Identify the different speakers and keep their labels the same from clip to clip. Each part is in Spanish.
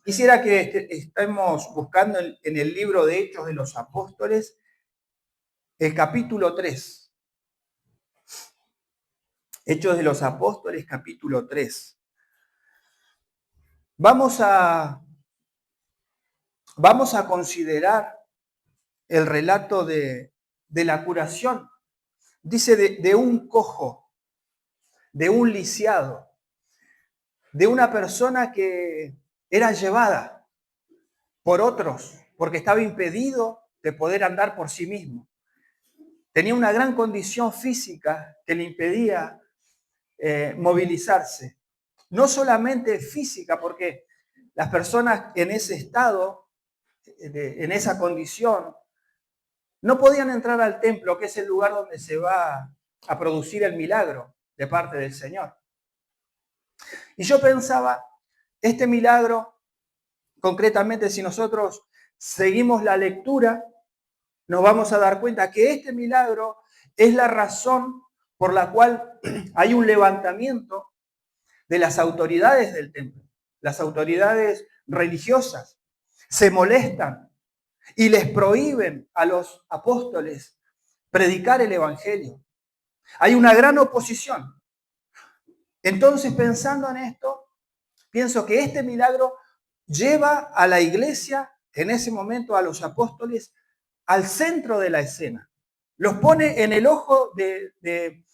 Speaker 1: Quisiera que estemos buscando en el libro de Hechos de los Apóstoles, el capítulo 3. Hechos de los Apóstoles, capítulo 3. Vamos a considerar el relato de la curación. Dice de un cojo, de un lisiado, de una persona que era llevada por otros, porque estaba impedido de poder andar por sí mismo. Tenía una gran condición física que le impedía movilizarse. No solamente física, porque las personas en ese estado, en esa condición, no podían entrar al templo, que es el lugar donde se va a producir el milagro de parte del Señor. Y yo pensaba, este milagro, concretamente si nosotros seguimos la lectura, nos vamos a dar cuenta que este milagro es la razón por la cual hay un levantamiento de las autoridades del templo. Las autoridades religiosas se molestan y les prohíben a los apóstoles predicar el evangelio. Hay una gran oposición. Entonces, pensando en esto, pienso que este milagro lleva a la iglesia, en ese momento a los apóstoles, al centro de la escena. Los pone en el ojo de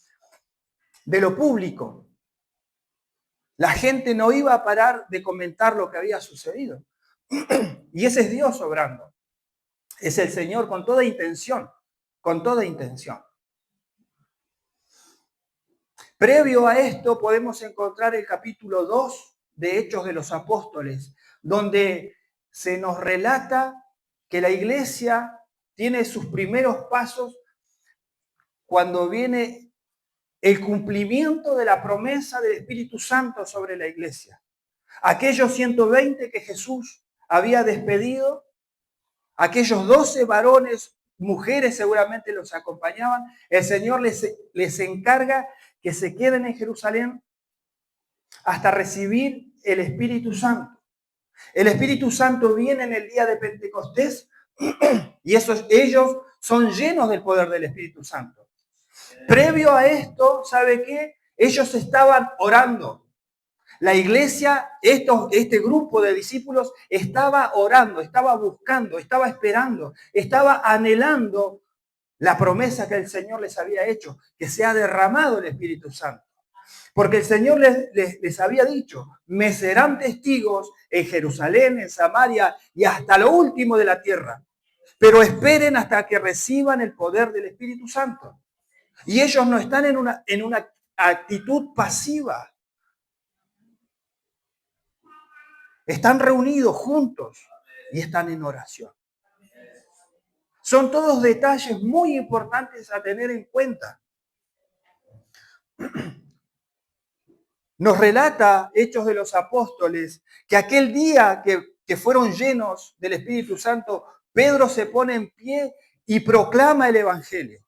Speaker 1: lo público. La gente no iba a parar de comentar lo que había sucedido. Y ese es Dios obrando. Es el Señor con toda intención, con toda intención. Previo a esto podemos encontrar el capítulo 2 de Hechos de los Apóstoles, donde se nos relata que la iglesia tiene sus primeros pasos cuando viene el cumplimiento de la promesa del Espíritu Santo sobre la iglesia. Aquellos 120 que Jesús había despedido, aquellos 12 varones, mujeres seguramente los acompañaban, el Señor les encarga que se queden en Jerusalén hasta recibir el Espíritu Santo. El Espíritu Santo viene en el día de Pentecostés y ellos son llenos del poder del Espíritu Santo. Previo a esto, ¿sabe qué? Ellos estaban orando. La iglesia, este grupo de discípulos estaba orando, estaba buscando, estaba esperando, estaba anhelando la promesa que el Señor les había hecho, que se ha derramado el Espíritu Santo. Porque el Señor les había dicho, me serán testigos en Jerusalén, en Samaria y hasta lo último de la tierra. Pero esperen hasta que reciban el poder del Espíritu Santo. Y ellos no están en una actitud pasiva. Están reunidos juntos y están en oración. Son todos detalles muy importantes a tener en cuenta. Nos relata Hechos de los Apóstoles que aquel día que fueron llenos del Espíritu Santo, Pedro se pone en pie y proclama el Evangelio.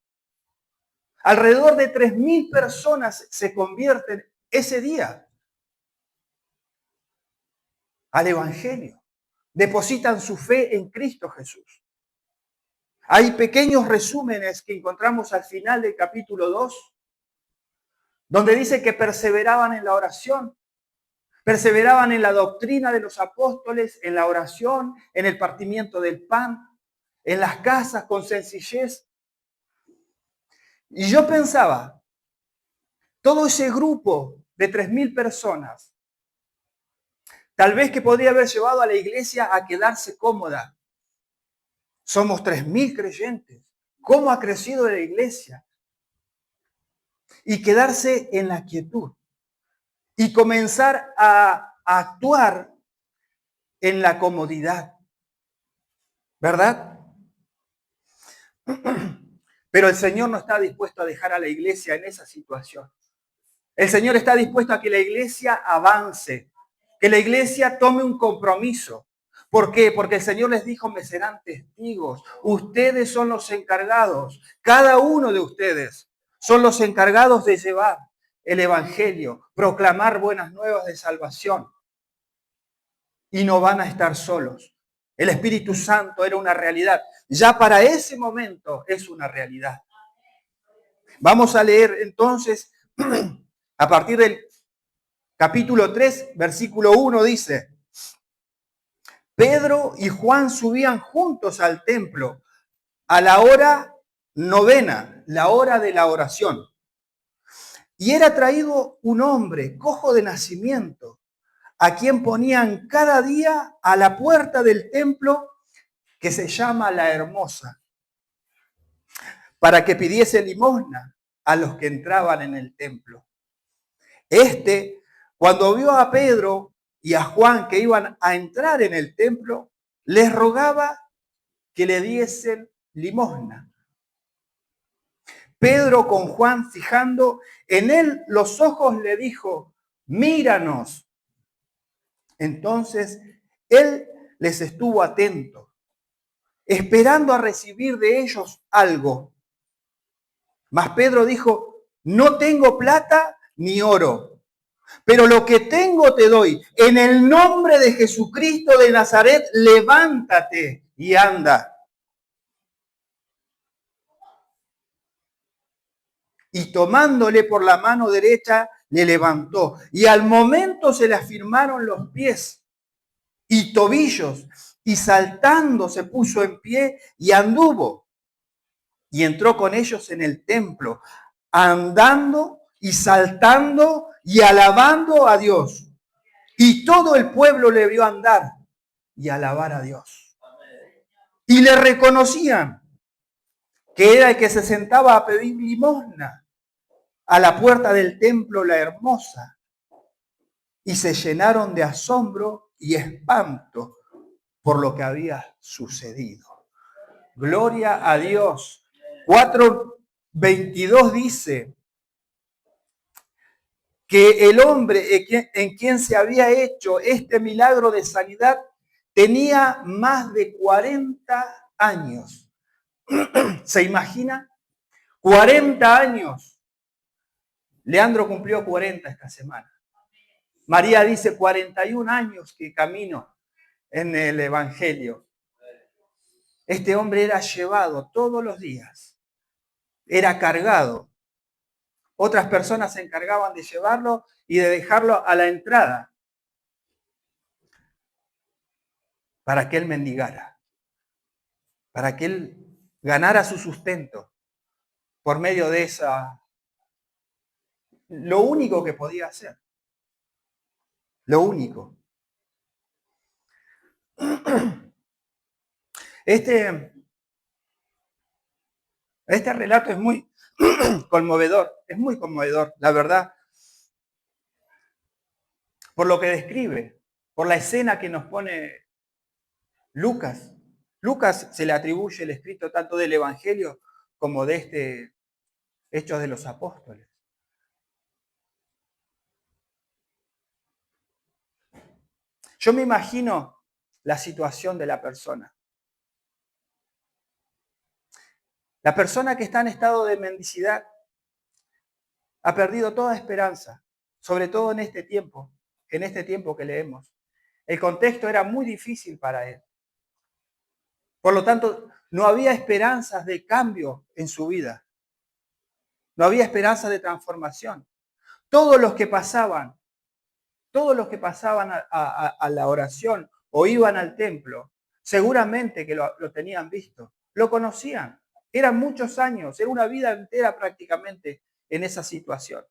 Speaker 1: Alrededor de 3.000 personas se convierten ese día al Evangelio. Depositan su fe en Cristo Jesús. Hay pequeños resúmenes que encontramos al final del capítulo 2, donde dice que perseveraban en la oración, perseveraban en la doctrina de los apóstoles, en la oración, en el partimiento del pan, en las casas con sencillez. Y yo pensaba, todo ese grupo de 3.000 personas, tal vez que podría haber llevado a la iglesia a quedarse cómoda. Somos 3.000 creyentes. ¿Cómo ha crecido la iglesia? Y quedarse en la quietud. Y comenzar a actuar en la comodidad. ¿Verdad? Pero el Señor no está dispuesto a dejar a la iglesia en esa situación. El Señor está dispuesto a que la iglesia avance, que la iglesia tome un compromiso. ¿Por qué? Porque el Señor les dijo, me serán testigos. Ustedes son los encargados. Cada uno de ustedes son los encargados de llevar el Evangelio, proclamar buenas nuevas de salvación. y no van a estar solos. El Espíritu Santo era una realidad. Ya para ese momento es una realidad. Vamos a leer entonces a partir del capítulo 3, versículo 1 dice: Pedro y Juan subían juntos al templo a la hora novena, la hora de la oración. Y era traído un hombre cojo de nacimiento, a quien ponían cada día a la puerta del templo que se llama La Hermosa, para que pidiese limosna a los que entraban en el templo. Cuando vio a Pedro y a Juan que iban a entrar en el templo, les rogaba que le diesen limosna. Pedro, con Juan fijando en él los ojos, le dijo: míranos. Entonces él les estuvo atento, esperando a recibir de ellos algo. Mas Pedro dijo: no tengo plata ni oro, pero lo que tengo te doy. En el nombre de Jesucristo de Nazaret, levántate y anda. Y tomándole por la mano derecha, le levantó. Y al momento se le afirmaron los pies y tobillos, y saltando se puso en pie y anduvo. Y entró con ellos en el templo, andando y saltando y alabando a Dios. Y todo el pueblo le vio andar y alabar a Dios. Y le reconocían que era el que se sentaba a pedir limosna a la puerta del templo La Hermosa, y se llenaron de asombro y espanto por lo que había sucedido. Gloria a Dios. 4:22 dice que el hombre en quien se había hecho este milagro de sanidad tenía más de 40 años. ¿Se imagina? 40 años. Leandro cumplió 40 esta semana. María dice 41 años que camino en el Evangelio. Este hombre era llevado todos los días, era cargado. Otras personas se encargaban de llevarlo y de dejarlo a la entrada para que él mendigara, para que él ganara su sustento por medio de lo único que podía hacer. Lo único. Este relato es muy conmovedor, la verdad, por lo que describe, por la escena que nos pone Lucas. Lucas se le atribuye el escrito tanto del Evangelio como de Hechos de los Apóstoles. Yo me imagino la situación de la persona. La persona que está en estado de mendicidad ha perdido toda esperanza, sobre todo en este tiempo que leemos. El contexto era muy difícil para él. Por lo tanto, no había esperanzas de cambio en su vida. No había esperanza de transformación. Todos los que pasaban a la oración o iban al templo, seguramente que lo tenían visto, lo conocían. Eran muchos años, era una vida entera prácticamente en esa situación.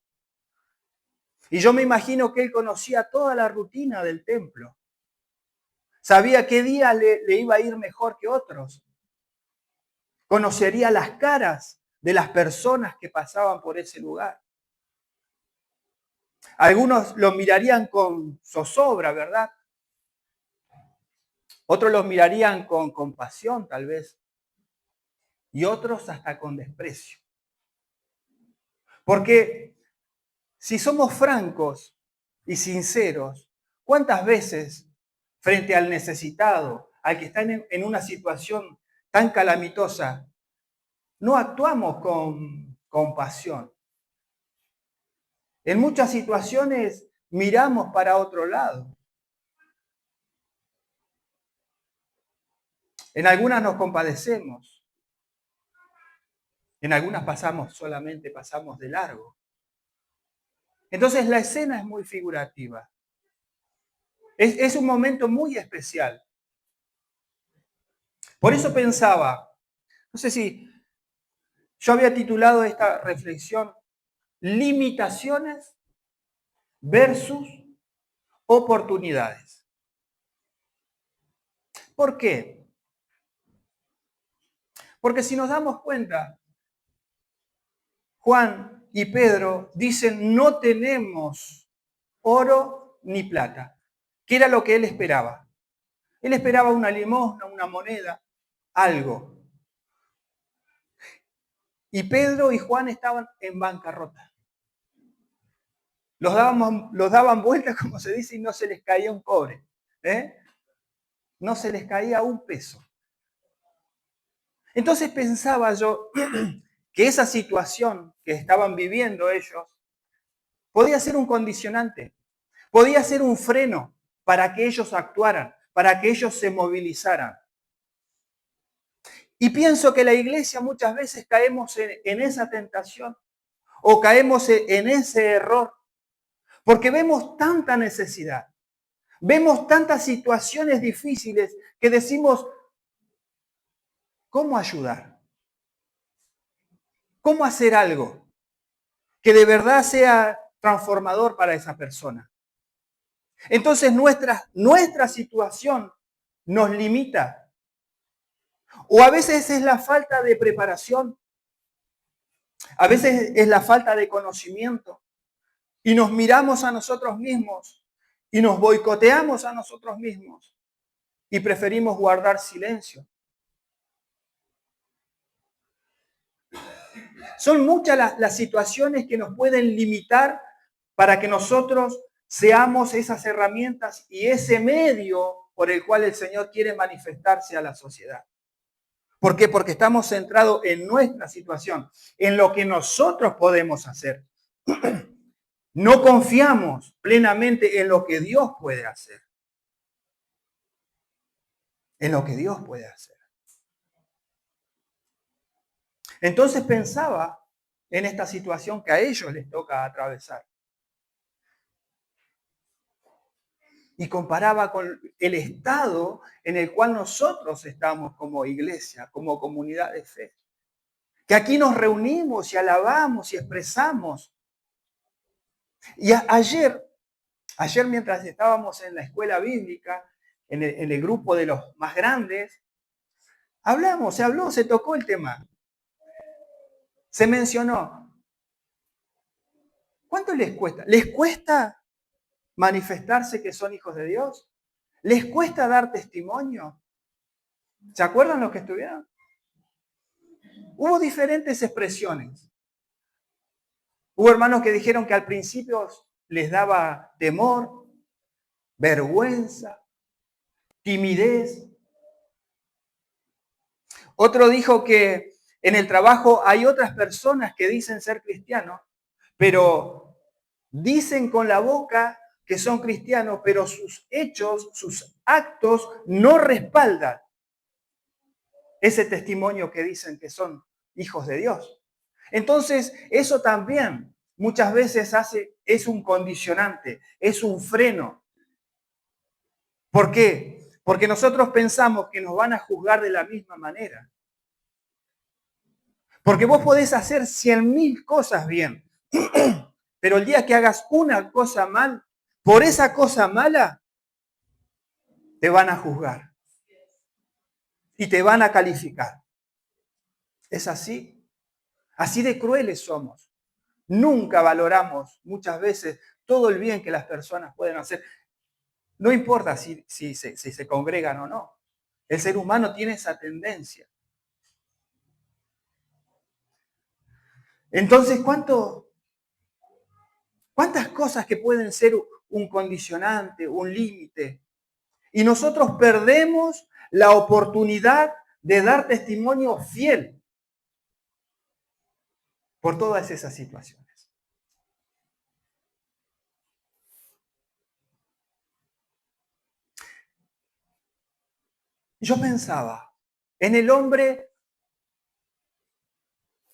Speaker 1: Y yo me imagino que él conocía toda la rutina del templo. Sabía qué día le iba a ir mejor que otros. Conocería las caras de las personas que pasaban por ese lugar. Algunos lo mirarían con zozobra, ¿verdad? Otros los mirarían con compasión, tal vez. Y otros hasta con desprecio. Porque si somos francos y sinceros, ¿cuántas veces frente al necesitado, al que está en una situación tan calamitosa, no actuamos con compasión? En muchas situaciones miramos para otro lado. En algunas nos compadecemos, en algunas solamente pasamos de largo. Entonces la escena es muy figurativa. Es un momento muy especial. Por eso pensaba, no sé si yo había titulado esta reflexión, limitaciones versus oportunidades. ¿Por qué? Porque si nos damos cuenta, Juan y Pedro dicen, no tenemos oro ni plata, que era lo que él esperaba. Él esperaba una limosna, una moneda, algo. Y Pedro y Juan estaban en bancarrota. Los daban vueltas, como se dice, y no se les caía un cobre. No se les caía un peso. Entonces pensaba yo que esa situación que estaban viviendo ellos podía ser un condicionante, podía ser un freno para que ellos actuaran, para que ellos se movilizaran. Y pienso que la iglesia muchas veces caemos en esa tentación o caemos en ese error, porque vemos tanta necesidad, vemos tantas situaciones difíciles que decimos, ¿cómo ayudar? ¿Cómo hacer algo que de verdad sea transformador para esa persona? Entonces nuestra situación nos limita. O a veces es la falta de preparación, a veces es la falta de conocimiento. Y nos miramos a nosotros mismos y nos boicoteamos a nosotros mismos y preferimos guardar silencio. Son muchas las situaciones que nos pueden limitar para que nosotros seamos esas herramientas y ese medio por el cual el Señor quiere manifestarse a la sociedad. ¿Por qué? Porque estamos centrados en nuestra situación, en lo que nosotros podemos hacer. No confiamos plenamente en lo que Dios puede hacer. En lo que Dios puede hacer. Entonces pensaba en esta situación que a ellos les toca atravesar. Y comparaba con el estado en el cual nosotros estamos como iglesia, como comunidad de fe. Que aquí nos reunimos y alabamos y expresamos. Y ayer mientras estábamos en la escuela bíblica, en el grupo de los más grandes, se tocó el tema. Se mencionó. ¿Cuánto les cuesta? ¿Les cuesta manifestarse que son hijos de Dios? ¿Les cuesta dar testimonio? ¿Se acuerdan los que estuvieron? Hubo diferentes expresiones. Hubo hermanos que dijeron que al principio les daba temor, vergüenza, timidez. Otro dijo que en el trabajo hay otras personas que dicen ser cristianos, pero dicen con la boca que son cristianos, pero sus hechos, sus actos no respaldan ese testimonio que dicen que son hijos de Dios. Entonces, eso también muchas veces es un condicionante, es un freno. ¿Por qué? Porque nosotros pensamos que nos van a juzgar de la misma manera. Porque vos podés hacer 100.000 cosas bien, pero el día que hagas una cosa mal, por esa cosa mala, te van a juzgar y te van a calificar. ¿Es así? Así de crueles somos. Nunca valoramos muchas veces todo el bien que las personas pueden hacer. No importa si se congregan o no. El ser humano tiene esa tendencia. Entonces, ¿cuántas cosas que pueden ser un condicionante, un límite? Y nosotros perdemos la oportunidad de dar testimonio fiel por todas esas situaciones. Yo pensaba, en el hombre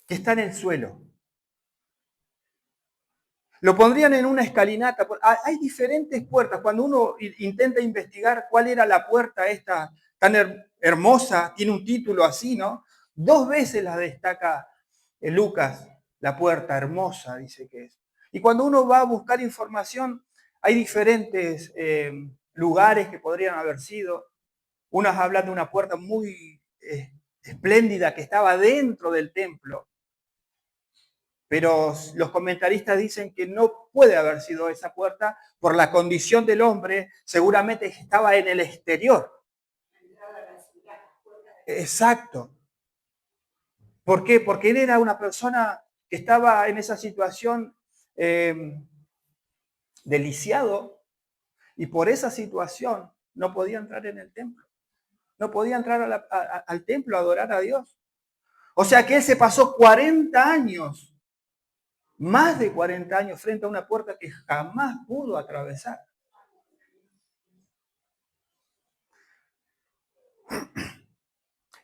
Speaker 1: que está en el suelo. Lo pondrían en una escalinata. Hay diferentes puertas. Cuando uno intenta investigar cuál era la puerta esta tan hermosa, tiene un título así, ¿no? 2 veces la destaca Lucas, la puerta hermosa, dice que es. Y cuando uno va a buscar información, hay diferentes lugares que podrían haber sido. Unas hablan de una puerta muy espléndida que estaba dentro del templo. Pero los comentaristas dicen que no puede haber sido esa puerta por la condición del hombre, seguramente estaba en el exterior. Exacto. ¿Por qué? Porque él era una persona que estaba en esa situación de lisiado y por esa situación no podía entrar en el templo. No podía entrar al templo a adorar a Dios. O sea que él se pasó 40 años, más de 40 años, frente a una puerta que jamás pudo atravesar.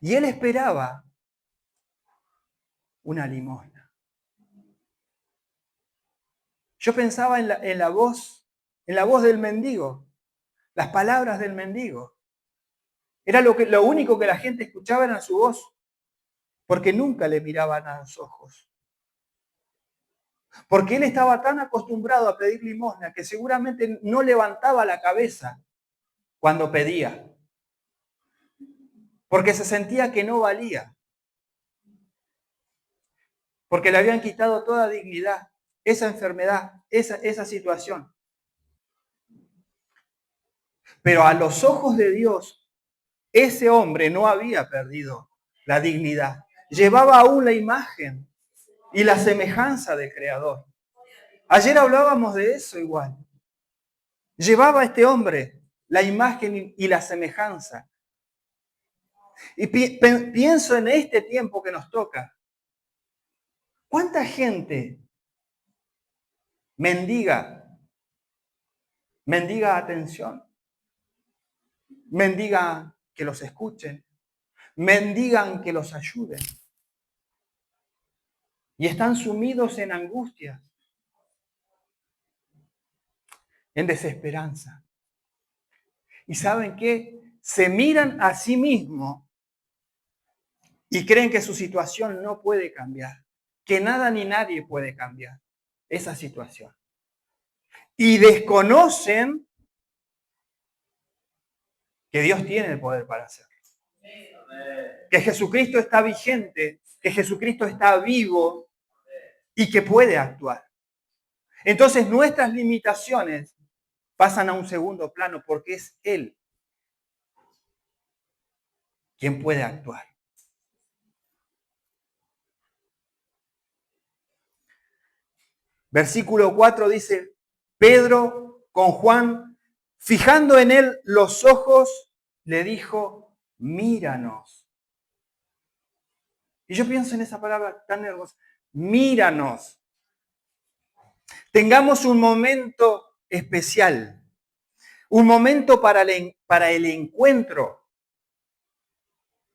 Speaker 1: Y él esperaba una limosna. Yo pensaba en la voz del mendigo, las palabras del mendigo. Era lo único que la gente escuchaba era su voz, porque nunca le miraban a los ojos. Porque él estaba tan acostumbrado a pedir limosna que seguramente no levantaba la cabeza cuando pedía, porque se sentía que no valía, porque le habían quitado toda dignidad, esa enfermedad, esa situación. Pero a los ojos de Dios, ese hombre no había perdido la dignidad. Llevaba aún la imagen y la semejanza del Creador. Ayer hablábamos de eso igual. Llevaba este hombre la imagen y la semejanza. Y pienso en este tiempo que nos toca. ¿Cuánta gente mendiga atención? Mendiga que los escuchen, mendigan que los ayuden. Y están sumidos en angustia, en desesperanza. ¿Y saben qué? Se miran a sí mismos y creen que su situación no puede cambiar, que nada ni nadie puede cambiar esa situación. Y desconocen que Dios tiene el poder para hacerlo. Que Jesucristo está vigente, que Jesucristo está vivo y que puede actuar. Entonces nuestras limitaciones pasan a un segundo plano porque es Él quien puede actuar. Versículo 4 dice, Pedro con Juan, fijando en él los ojos, le dijo, míranos. Y yo pienso en esa palabra tan hermosa, míranos. Tengamos un momento especial, un momento para el encuentro.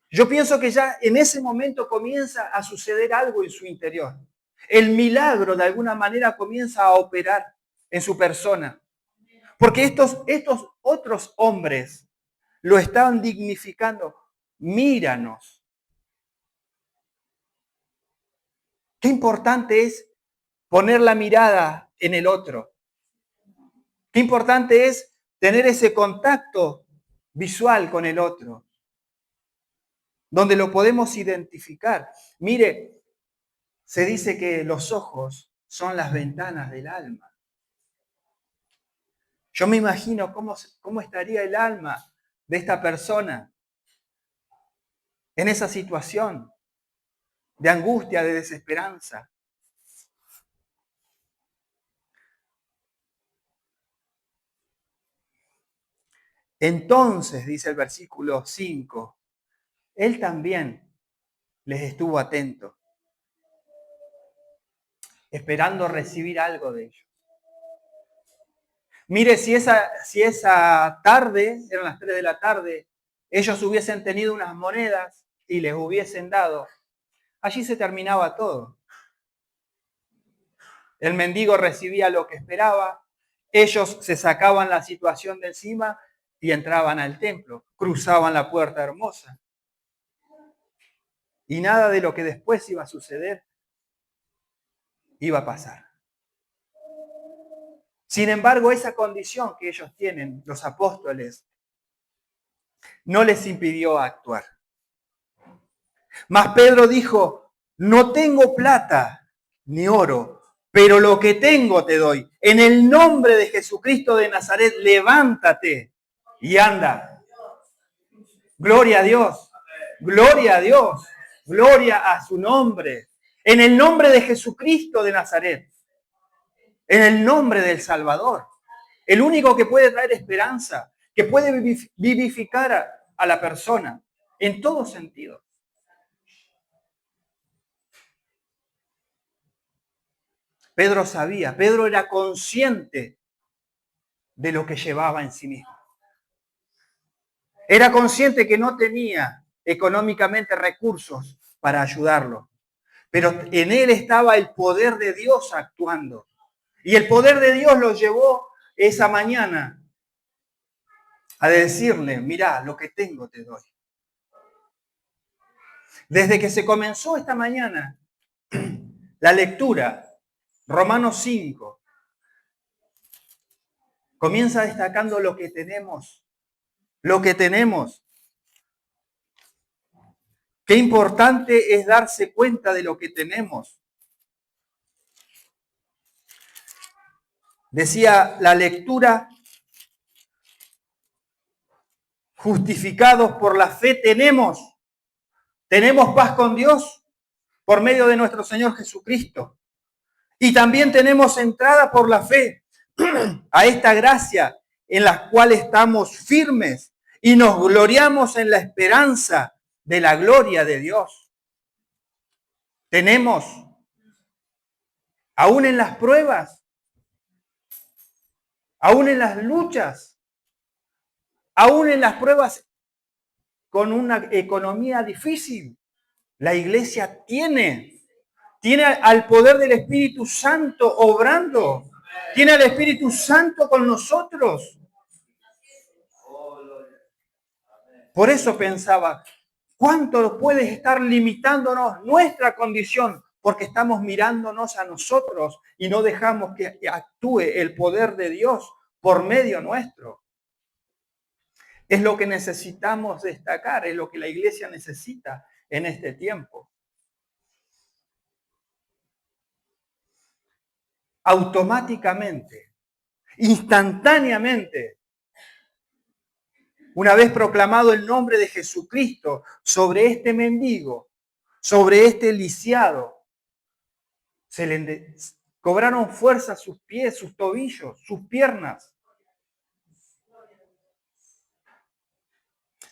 Speaker 1: Yo pienso que ya en ese momento comienza a suceder algo en su interior. El milagro de alguna manera comienza a operar en su persona. Porque estos otros hombres lo estaban dignificando. Míranos. Qué importante es poner la mirada en el otro. Qué importante es tener ese contacto visual con el otro, donde lo podemos identificar. Mire, se dice que los ojos son las ventanas del alma. Yo me imagino cómo estaría el alma de esta persona en esa situación de angustia, de desesperanza. Entonces, dice el versículo 5, él también les estuvo atento, esperando recibir algo de ellos. Mire, si esa tarde, eran las 3 de la tarde, ellos hubiesen tenido unas monedas, y les hubiesen dado, allí se terminaba todo. El mendigo recibía lo que esperaba, ellos se sacaban la situación de encima y entraban al templo, cruzaban la puerta hermosa. Y nada de lo que después iba a suceder iba a pasar. Sin embargo, esa condición que ellos tienen, los apóstoles, no les impidió actuar. Mas Pedro dijo, no tengo plata ni oro, pero lo que tengo te doy. En el nombre de Jesucristo de Nazaret, levántate y anda. Gloria a Dios, gloria a Dios, gloria a su nombre. En el nombre de Jesucristo de Nazaret, en el nombre del Salvador, el único que puede traer esperanza, que puede vivificar a la persona en todo sentido. Pedro sabía, Pedro era consciente de lo que llevaba en sí mismo. Era consciente que no tenía económicamente recursos para ayudarlo, pero en él estaba el poder de Dios actuando. Y el poder de Dios lo llevó esa mañana a decirle, mirá, lo que tengo te doy. Desde que se comenzó esta mañana la lectura, Romanos 5, comienza destacando lo que tenemos. Lo que tenemos. Qué importante es darse cuenta de lo que tenemos. Decía la lectura, justificados por la fe tenemos paz con Dios por medio de nuestro Señor Jesucristo. Y también tenemos entrada por la fe a esta gracia en la cual estamos firmes y nos gloriamos en la esperanza de la gloria de Dios. Tenemos, aún en las pruebas, aún en las luchas, aún en las pruebas con una economía difícil, la iglesia tiene al poder del Espíritu Santo obrando, tiene al Espíritu Santo con nosotros. Por eso pensaba, ¿cuánto puede estar limitándonos nuestra condición? Porque estamos mirándonos a nosotros y no dejamos que actúe el poder de Dios por medio nuestro. Es lo que necesitamos destacar, es lo que la iglesia necesita en este tiempo. Automáticamente, instantáneamente, una vez proclamado el nombre de Jesucristo sobre este mendigo, sobre este lisiado, se le cobraron fuerza sus pies, sus tobillos, sus piernas.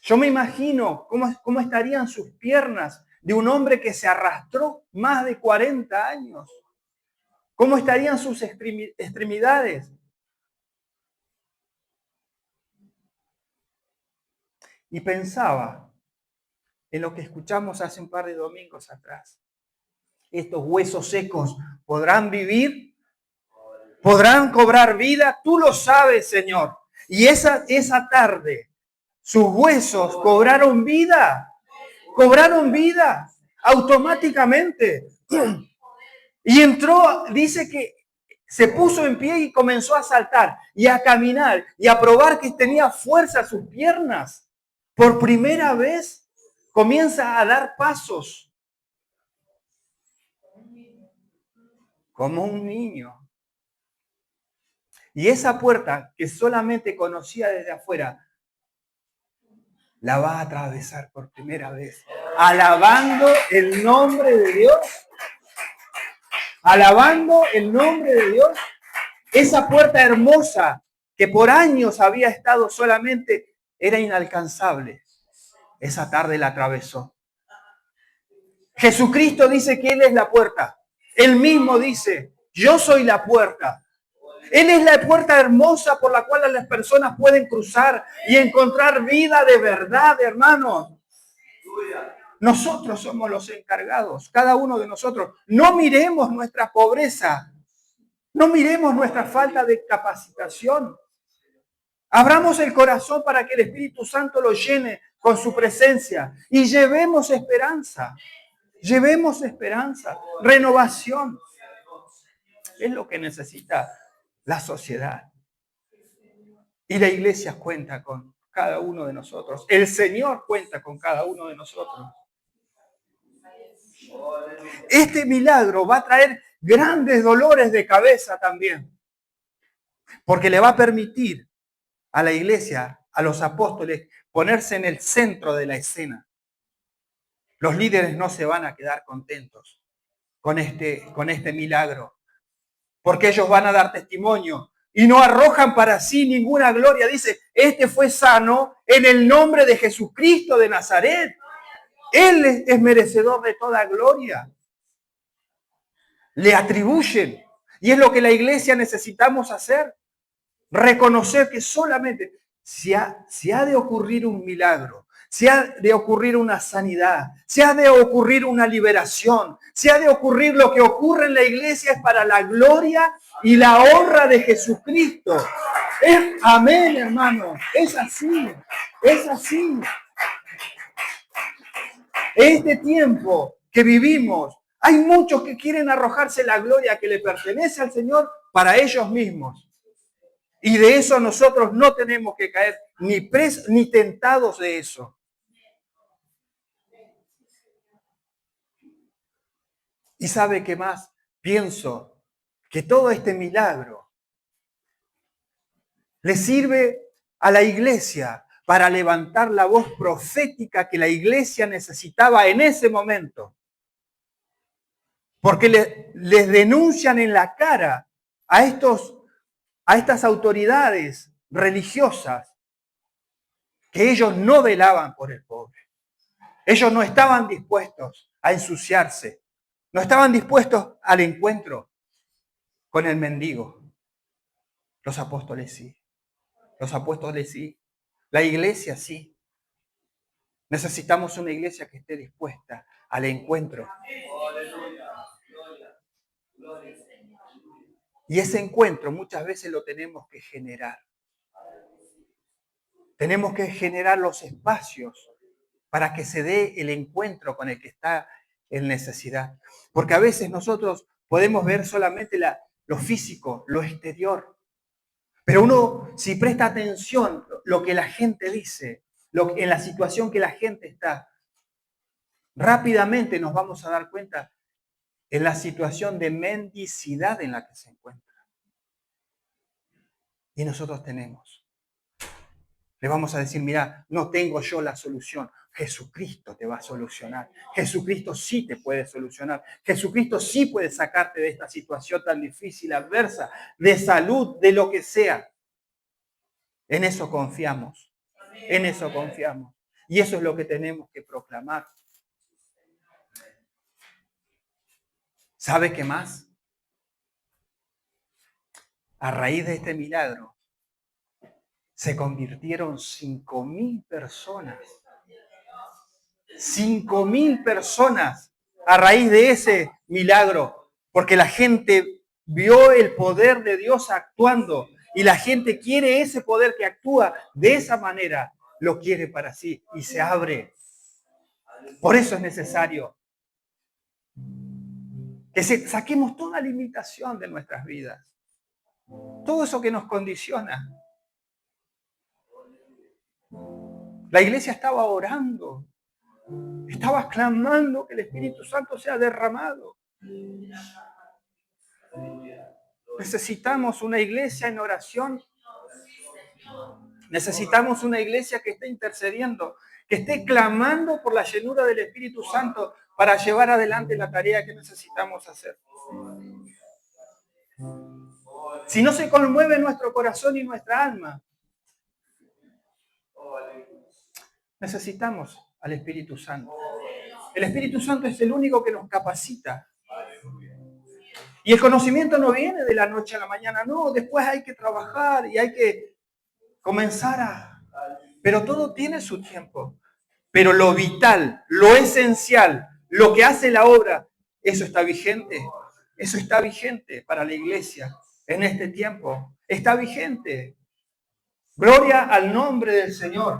Speaker 1: Yo me imagino cómo estarían sus piernas de un hombre que se arrastró más de 40 años. ¿Cómo estarían sus extremidades? Y pensaba en lo que escuchamos hace un par de domingos atrás. ¿Estos huesos secos podrán vivir? ¿Podrán cobrar vida? Tú lo sabes, Señor. Y esa tarde, sus huesos cobraron vida. Cobraron vida automáticamente. Y entró, dice que se puso en pie y comenzó a saltar y a caminar y a probar que tenía fuerza sus piernas. Por primera vez comienza a dar pasos como un niño. Y esa puerta que solamente conocía desde afuera, la va a atravesar por primera vez, alabando el nombre de Dios. Alabando el nombre de Dios. Esa puerta hermosa que por años había estado solamente, era inalcanzable. Esa tarde la atravesó. Jesucristo dice que Él es la puerta. Él mismo dice, yo soy la puerta. Él es la puerta hermosa por la cual las personas pueden cruzar y encontrar vida de verdad, hermanos. Nosotros somos los encargados, cada uno de nosotros. No miremos nuestra pobreza, no miremos nuestra falta de capacitación. Abramos el corazón para que el Espíritu Santo lo llene con su presencia y llevemos esperanza, renovación. Es lo que necesita la sociedad. Y la iglesia cuenta con cada uno de nosotros. El Señor cuenta con cada uno de nosotros. Este milagro va a traer grandes dolores de cabeza también, porque le va a permitir a la iglesia, a los apóstoles, ponerse en el centro de la escena. Los líderes no se van a quedar contentos con este milagro, porque ellos van a dar testimonio y no arrojan para sí ninguna gloria. Dice, este fue sano en el nombre de Jesucristo de Nazaret. Él es merecedor de toda gloria. Le atribuyen. Y es lo que la iglesia necesitamos hacer. Reconocer que solamente si ha de ocurrir un milagro, si ha de ocurrir una sanidad, si ha de ocurrir una liberación, si ha de ocurrir lo que ocurre en la iglesia es para la gloria y la honra de Jesucristo. Amén, hermano. Es así. Es así. Este tiempo que vivimos, hay muchos que quieren arrojarse la gloria que le pertenece al Señor para ellos mismos. Y de eso nosotros no tenemos que caer ni tentados de eso. ¿Y sabe qué más? Pienso que todo este milagro le sirve a la iglesia para levantar la voz profética que la iglesia necesitaba en ese momento. Porque les denuncian en la cara a estas autoridades religiosas que ellos no velaban por el pobre. Ellos no estaban dispuestos a ensuciarse, no estaban dispuestos al encuentro con el mendigo. Los apóstoles sí, la iglesia sí. Necesitamos una iglesia que esté dispuesta al encuentro. Y ese encuentro muchas veces lo tenemos que generar. Tenemos que generar los espacios para que se dé el encuentro con el que está en necesidad. Porque a veces nosotros podemos ver solamente lo físico, lo exterior. Pero uno, si presta atención lo que la gente dice, en la situación que la gente está, rápidamente nos vamos a dar cuenta en la situación de mendicidad en la que se encuentra. Y nosotros tenemos. Le vamos a decir, mira, no tengo yo la solución. Jesucristo te va a solucionar. Jesucristo sí te puede solucionar. Jesucristo sí puede sacarte de esta situación tan difícil, adversa, de salud, de lo que sea. En eso confiamos. En eso confiamos. Y eso es lo que tenemos que proclamar. ¿Sabe qué más? A raíz de este milagro, se convirtieron 5.000 personas. 5.000 personas a raíz de ese milagro, porque la gente vio el poder de Dios actuando y la gente quiere ese poder que actúa de esa manera, lo quiere para sí y se abre. Por eso es necesario que saquemos toda limitación de nuestras vidas, todo eso que nos condiciona. La iglesia estaba orando, estaba clamando que el Espíritu Santo sea derramado. Necesitamos una iglesia en oración. Necesitamos una iglesia que esté intercediendo, que esté clamando por la llenura del Espíritu Santo para llevar adelante la tarea que necesitamos hacer. Si no se conmueve nuestro corazón y nuestra alma, necesitamos al Espíritu Santo. El Espíritu Santo es el único que nos capacita. Y el conocimiento no viene de la noche a la mañana, no, después hay que trabajar y hay que comenzar Pero todo tiene su tiempo. pero lo vital, lo esencial, lo que hace la obra, eso está vigente. Eso está vigente para la iglesia en este tiempo. Está vigente. Gloria al nombre del Señor.